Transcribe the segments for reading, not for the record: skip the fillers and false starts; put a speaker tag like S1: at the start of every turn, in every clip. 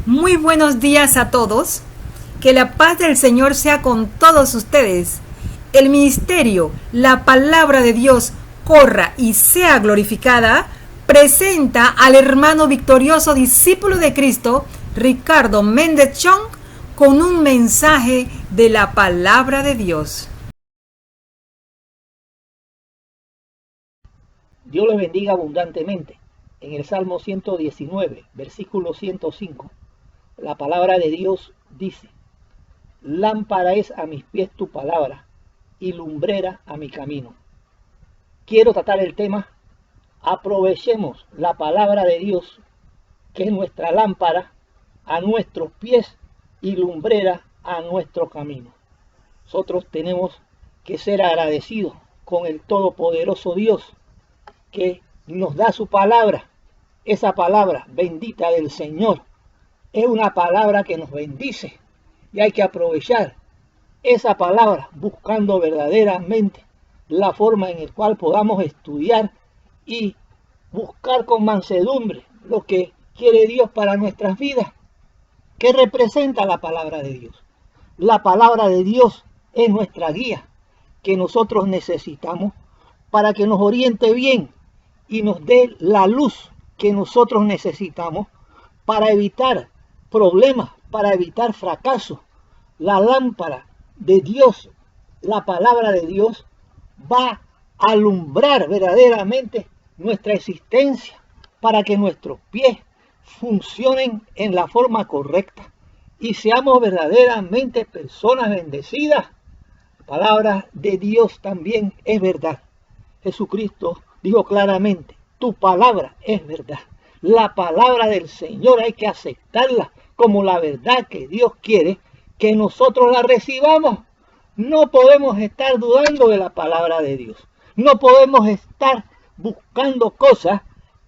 S1: Muy buenos días a todos. Que la paz del Señor sea con todos ustedes. El ministerio, la palabra de Dios, corra y sea glorificada, presenta al hermano victorioso discípulo de Cristo, Ricardo Méndez Chong, con un mensaje de la palabra de Dios.
S2: Dios les bendiga abundantemente. En el Salmo 119, versículo 105, la palabra de Dios dice: lámpara es a mis pies tu palabra y lumbrera a mi camino. Quiero tratar el tema: aprovechemos la palabra de Dios, que es nuestra lámpara a nuestros pies y lumbrera a nuestro camino. Nosotros tenemos que ser agradecidos con el todopoderoso Dios, que nos da su palabra. Esa palabra bendita del Señor es una palabra que nos bendice, y hay que aprovechar esa palabra buscando verdaderamente la forma en la cual podamos estudiar y buscar con mansedumbre lo que quiere Dios para nuestras vidas. ¿Qué representa la palabra de Dios? La palabra de Dios es nuestra guía que nosotros necesitamos para que nos oriente bien y nos dé la luz que nosotros necesitamos para evitar problemas, para evitar fracasos. La lámpara de Dios, la palabra de Dios, va a alumbrar verdaderamente nuestra existencia para que nuestros pies funcionen en la forma correcta y seamos verdaderamente personas bendecidas. La palabra de Dios también es verdad. Jesucristo dijo claramente: tu palabra es verdad. La palabra del Señor hay que aceptarla como la verdad que Dios quiere que nosotros la recibamos. No podemos estar dudando de la palabra de Dios. No podemos estar buscando cosas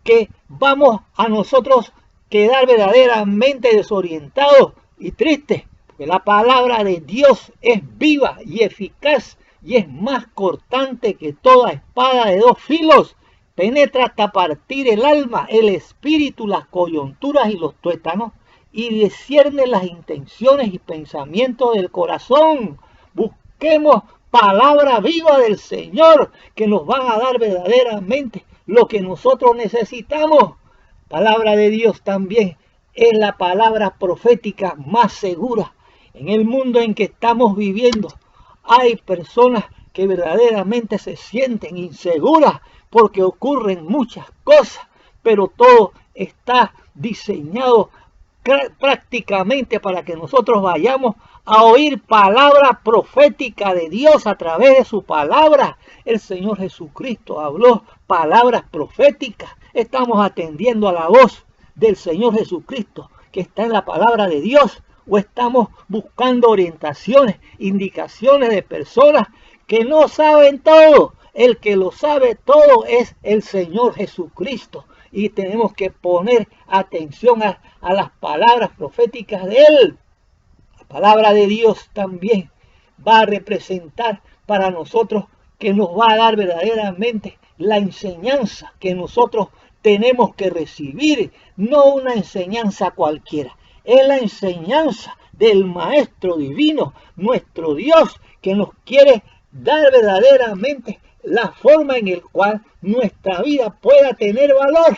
S2: que vamos a nosotros quedar verdaderamente desorientados y tristes. Porque la palabra de Dios es viva y eficaz y es más cortante que toda espada de dos filos. Penetra hasta partir el alma, el espíritu, las coyunturas y los tuétanos, y discierne las intenciones y pensamientos del corazón. Busquemos palabra viva del Señor, que nos van a dar verdaderamente lo que nosotros necesitamos. Palabra de Dios también es la palabra profética más segura. En el mundo en que estamos viviendo, hay personas que verdaderamente se sienten inseguras porque ocurren muchas cosas, pero todo está diseñado prácticamente para que nosotros vayamos a oír palabra profética de Dios a través de su palabra. El Señor Jesucristo habló palabras proféticas. Estamos atendiendo a la voz del Señor Jesucristo que está en la palabra de Dios, o estamos buscando orientaciones, indicaciones de personas que no saben todo. El que lo sabe todo es el Señor Jesucristo, y tenemos que poner atención a las palabras proféticas de Él. La palabra de Dios también va a representar para nosotros, que nos va a dar verdaderamente la enseñanza que nosotros tenemos que recibir, no una enseñanza cualquiera. Es la enseñanza del Maestro Divino, nuestro Dios, que nos quiere dar verdaderamente la forma en la cual nuestra vida pueda tener valor,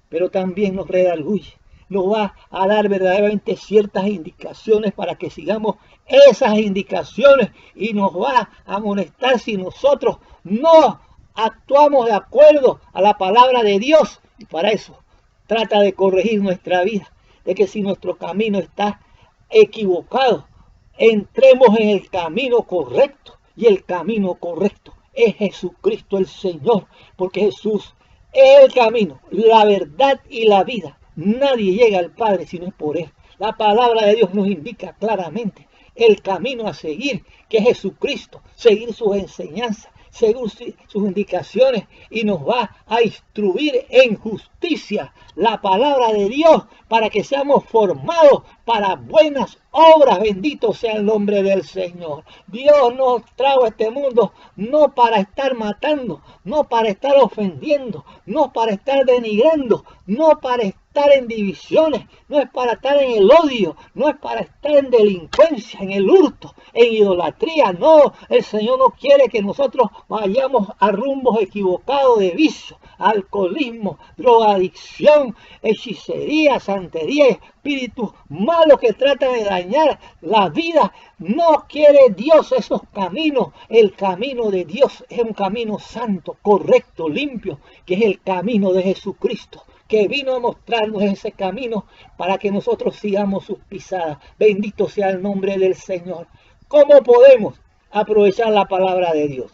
S2: pero también nos redarguye, nos va a dar verdaderamente ciertas indicaciones para que sigamos esas indicaciones, y nos va a amonestar si nosotros no actuamos de acuerdo a la palabra de Dios. Y para eso trata de corregir nuestra vida, de que si nuestro camino está equivocado, entremos en el camino correcto, y el camino correcto es Jesucristo el Señor, porque Jesús es el camino, la verdad y la vida. Nadie llega al Padre si no es por Él. La palabra de Dios nos indica claramente el camino a seguir, que es Jesucristo, seguir sus enseñanzas, según sus indicaciones, y nos va a instruir en justicia, la palabra de Dios, para que seamos formados para buenas obras. Bendito sea el nombre del Señor. Dios nos trajo a este mundo no para estar matando, no para estar ofendiendo, no para estar denigrando. no para estar en divisiones, no es para estar en el odio, no es para estar en delincuencia, en el hurto, en idolatría. No, el Señor no quiere que nosotros vayamos a rumbos equivocados de vicio, alcoholismo, drogadicción, hechicería, santería, espíritus malos que tratan de dañar la vida. No quiere Dios esos caminos. El camino de Dios es un camino santo, correcto, limpio, que es el camino de Jesucristo, que vino a mostrarnos ese camino para que nosotros sigamos sus pisadas. Bendito sea el nombre del Señor. ¿Cómo podemos aprovechar la palabra de Dios?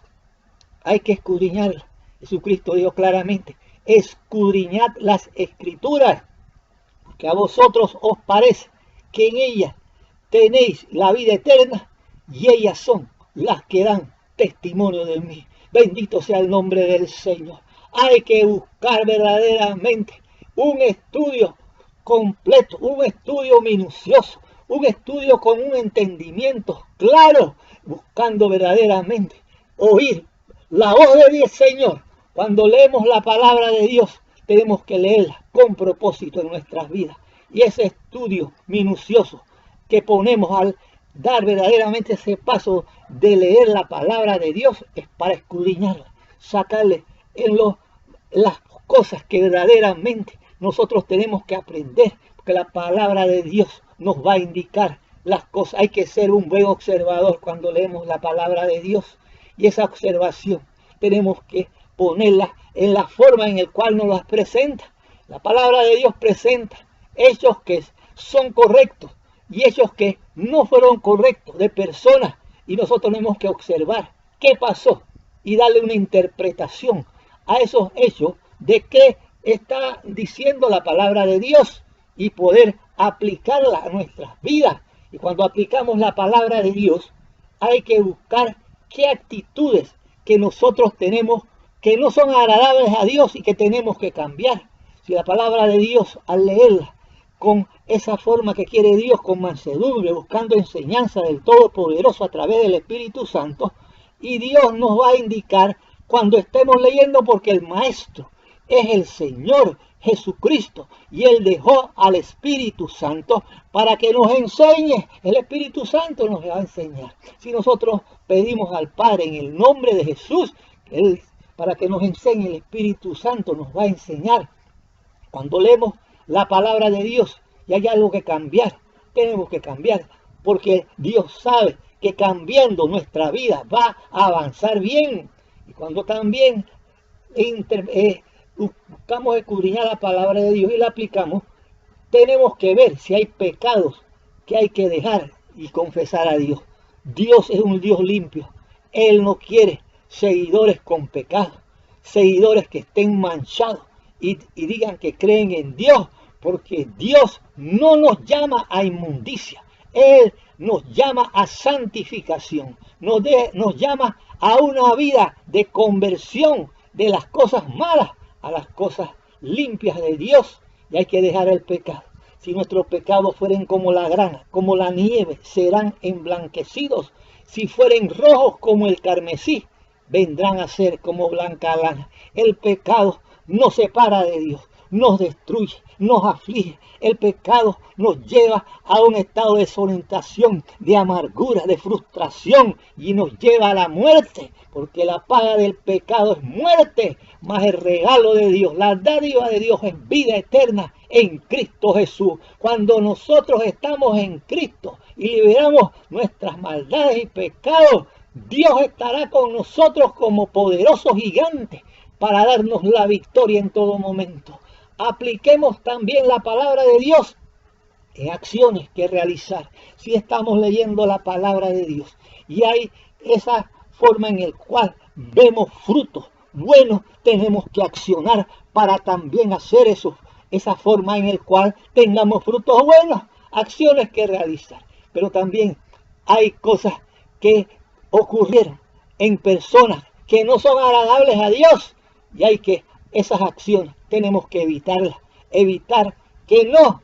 S2: Hay que escudriñarla. Jesucristo dijo claramente, escudriñad las Escrituras, que a vosotros os parece que en ellas tenéis la vida eterna, y ellas son las que dan testimonio de mí. Bendito sea el nombre del Señor. Hay que buscar verdaderamente un estudio completo, un estudio minucioso, un estudio con un entendimiento claro, buscando verdaderamente oír la voz de Dios, Señor. Cuando leemos la palabra de Dios, tenemos que leerla con propósito en nuestras vidas. Y ese estudio minucioso que ponemos al dar verdaderamente ese paso de leer la palabra de Dios es para escudriñarla, sacarle en las cosas que verdaderamente nosotros tenemos que aprender, porque la palabra de Dios nos va a indicar las cosas. Hay que ser un buen observador cuando leemos la palabra de Dios, y esa observación tenemos que ponerla en la forma en la cual nos las presenta. La palabra de Dios presenta hechos que son correctos y hechos que no fueron correctos de personas, y nosotros tenemos que observar qué pasó y darle una interpretación a esos hechos de qué está diciendo la palabra de Dios y poder aplicarla a nuestras vidas. Y cuando aplicamos la palabra de Dios, hay que buscar qué actitudes que nosotros tenemos que no son agradables a Dios y que tenemos que cambiar. Si la palabra de Dios, al leerla con esa forma que quiere Dios, con mansedumbre, buscando enseñanza del Todopoderoso a través del Espíritu Santo, y Dios nos va a indicar cuando estemos leyendo, porque el Maestro es el Señor Jesucristo, y Él dejó al Espíritu Santo para que nos enseñe. El Espíritu Santo nos va a enseñar. Si nosotros pedimos al Padre en el nombre de Jesús, Él, para que nos enseñe, el Espíritu Santo nos va a enseñar. Cuando leemos la palabra de Dios y hay algo que cambiar, tenemos que cambiar, porque Dios sabe que cambiando nuestra vida va a avanzar bien. Y cuando también buscamos escudriñar la palabra de Dios y la aplicamos, tenemos que ver si hay pecados que hay que dejar y confesar a Dios. Dios es un Dios limpio. Él no quiere seguidores con pecado, seguidores que estén manchados y digan que creen en Dios, porque Dios no nos llama a inmundicia. Él nos llama a santificación, nos llama a una vida de conversión de las cosas malas a las cosas limpias de Dios, y hay que dejar el pecado. Si nuestros pecados fueren como la grana, como la nieve, serán emblanquecidos. Si fueren rojos como el carmesí, vendrán a ser como blanca lana. El pecado nos separa de Dios, nos destruye, nos aflige. El pecado nos lleva a un estado de desorientación, de amargura, de frustración, y nos lleva a la muerte, porque la paga del pecado es muerte, mas el regalo de Dios, la dádiva de Dios es vida eterna en Cristo Jesús. Cuando nosotros estamos en Cristo y liberamos nuestras maldades y pecados, Dios estará con nosotros como poderoso gigante para darnos la victoria en todo momento. Apliquemos también la palabra de Dios en acciones que realizar. Si estamos leyendo la palabra de Dios y hay esa forma en la cual vemos frutos buenos, tenemos que accionar para también hacer eso, esa forma en la cual tengamos frutos buenos, acciones que realizar. Pero también hay cosas que ocurrieron en personas que no son agradables a Dios, y hay que esas acciones tenemos que evitarlas, evitar que no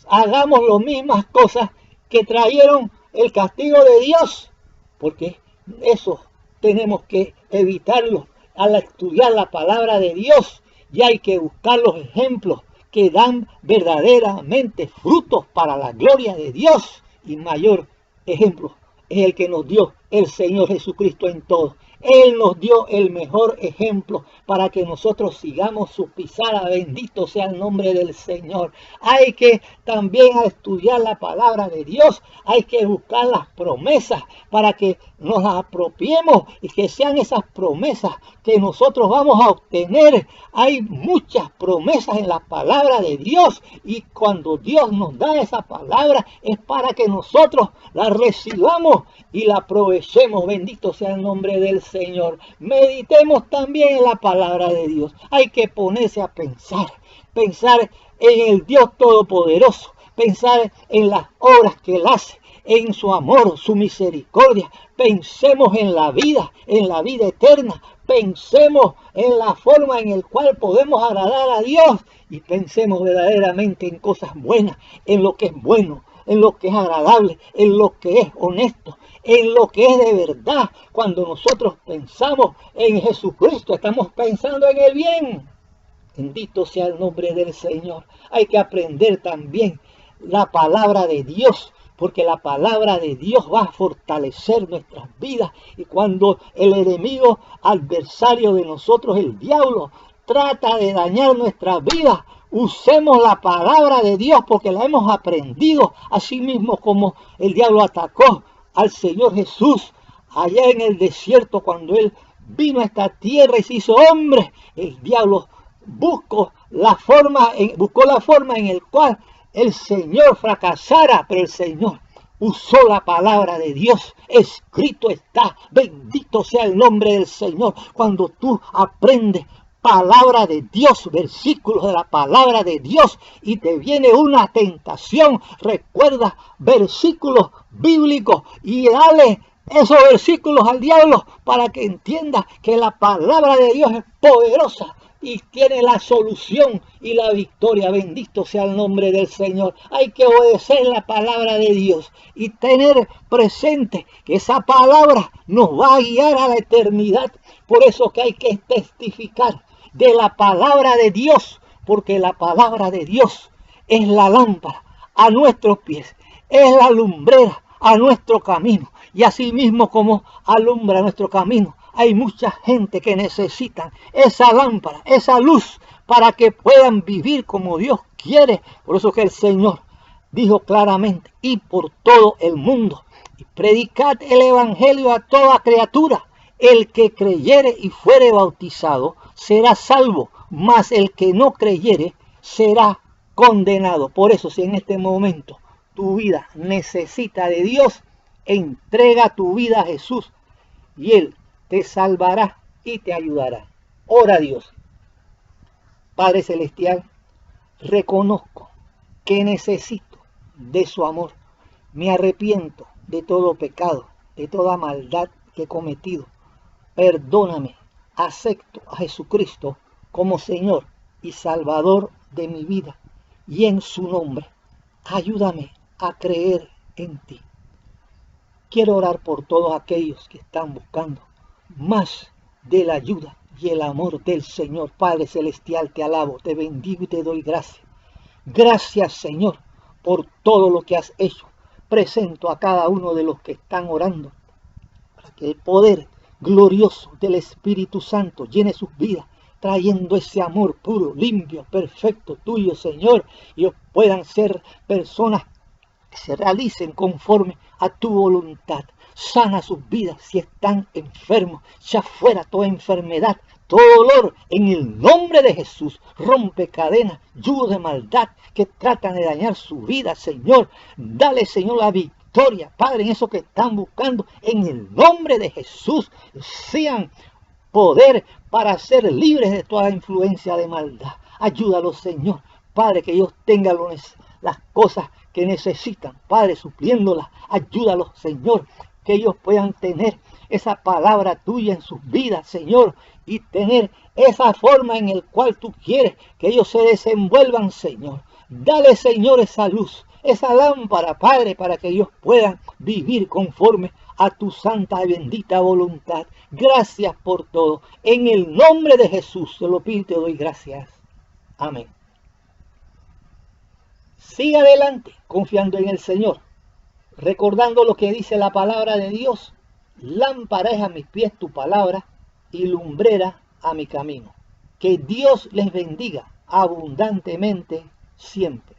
S2: hagamos las mismas cosas que trajeron el castigo de Dios, porque eso tenemos que evitarlo al estudiar la palabra de Dios, y hay que buscar los ejemplos que dan verdaderamente frutos para la gloria de Dios. Y mayor ejemplo es el que nos dio el Señor Jesucristo en todo. Él nos dio el mejor ejemplo para que nosotros sigamos su pisada. Bendito sea el nombre del Señor. Hay que también estudiar la palabra de Dios. Hay que buscar las promesas para que nos las apropiemos y que sean esas promesas que nosotros vamos a obtener. Hay muchas promesas en la palabra de Dios y cuando Dios nos da esa palabra es para que nosotros la recibamos y la aprovechemos. Bendito sea el nombre del Señor. Meditemos también en la palabra de Dios. Hay que ponerse a pensar en el Dios Todopoderoso, pensar en las obras que Él hace, en su amor, su misericordia. Pensemos en la vida eterna. Pensemos en la forma en la cual podemos agradar a Dios y pensemos verdaderamente en cosas buenas, en lo que es bueno, en lo que es agradable, en lo que es honesto, en lo que es de verdad. Cuando nosotros pensamos en Jesucristo, estamos pensando en el bien. Bendito sea el nombre del Señor. Hay que aprender también la palabra de Dios, porque la palabra de Dios va a fortalecer nuestras vidas. Y cuando el enemigo adversario de nosotros, el diablo, trata de dañar nuestras vidas, usemos la palabra de Dios porque la hemos aprendido. Así mismo como el diablo atacó al Señor Jesús allá en el desierto cuando Él vino a esta tierra y se hizo hombre, el diablo buscó la forma en la cual el Señor fracasara, pero el Señor usó la palabra de Dios. Escrito está, bendito sea el nombre del Señor. Cuando tú aprendes palabra de Dios, versículos de la palabra de Dios, y te viene una tentación, recuerda versículos bíblicos y dale esos versículos al diablo para que entienda que la palabra de Dios es poderosa y tiene la solución y la victoria. Bendito sea el nombre del Señor. Hay que obedecer la palabra de Dios y tener presente que esa palabra nos va a guiar a la eternidad. Por eso que hay que testificar de la palabra de Dios, porque la palabra de Dios es la lámpara a nuestros pies, es la lumbrera a nuestro camino. Y así mismo como alumbra nuestro camino, hay mucha gente que necesita esa lámpara, esa luz, para que puedan vivir como Dios quiere. Por eso que el Señor dijo claramente, y por todo el mundo, y predicad el evangelio a toda criatura. El que creyere y fuere bautizado será salvo, mas el que no creyere será condenado. Por eso, si en este momento tu vida necesita de Dios, entrega tu vida a Jesús y Él te salvará y te ayudará. Ora a Dios. Padre Celestial, reconozco que necesito de su amor. Me arrepiento de todo pecado, de toda maldad que he cometido. Perdóname, acepto a Jesucristo como Señor y Salvador de mi vida. Y en su nombre, ayúdame a creer en ti. Quiero orar por todos aquellos que están buscando más de la ayuda y el amor del Señor. Padre Celestial, te alabo, te bendigo y te doy gracias. Gracias, Señor, por todo lo que has hecho. Presento a cada uno de los que están orando para que el poder glorioso del Espíritu Santo llene sus vidas, trayendo ese amor puro, limpio, perfecto tuyo, Señor, y ellos puedan ser personas que se realicen conforme a tu voluntad. Sana sus vidas si están enfermos, ya fuera toda enfermedad, todo dolor, en el nombre de Jesús. Rompe cadenas, yugo de maldad que tratan de dañar su vida, Señor. Dale, Señor, la victoria, Padre, en eso que están buscando, en el nombre de Jesús. Sean poder para ser libres de toda influencia de maldad. Ayúdalos, Señor, Padre, que ellos tengan las cosas que necesitan, Padre, supliéndolas. Ayúdalos, Señor, que ellos puedan tener esa palabra tuya en sus vidas, Señor, y tener esa forma en la cual tú quieres que ellos se desenvuelvan, Señor. Dale, Señor, esa luz, esa lámpara, Padre, para que ellos puedan vivir conforme a tu santa y bendita voluntad. Gracias por todo. En el nombre de Jesús te lo pido y te doy gracias. Amén. Siga adelante confiando en el Señor, recordando lo que dice la palabra de Dios. Lámpara es a mis pies tu palabra y lumbrera a mi camino. Que Dios les bendiga abundantemente siempre.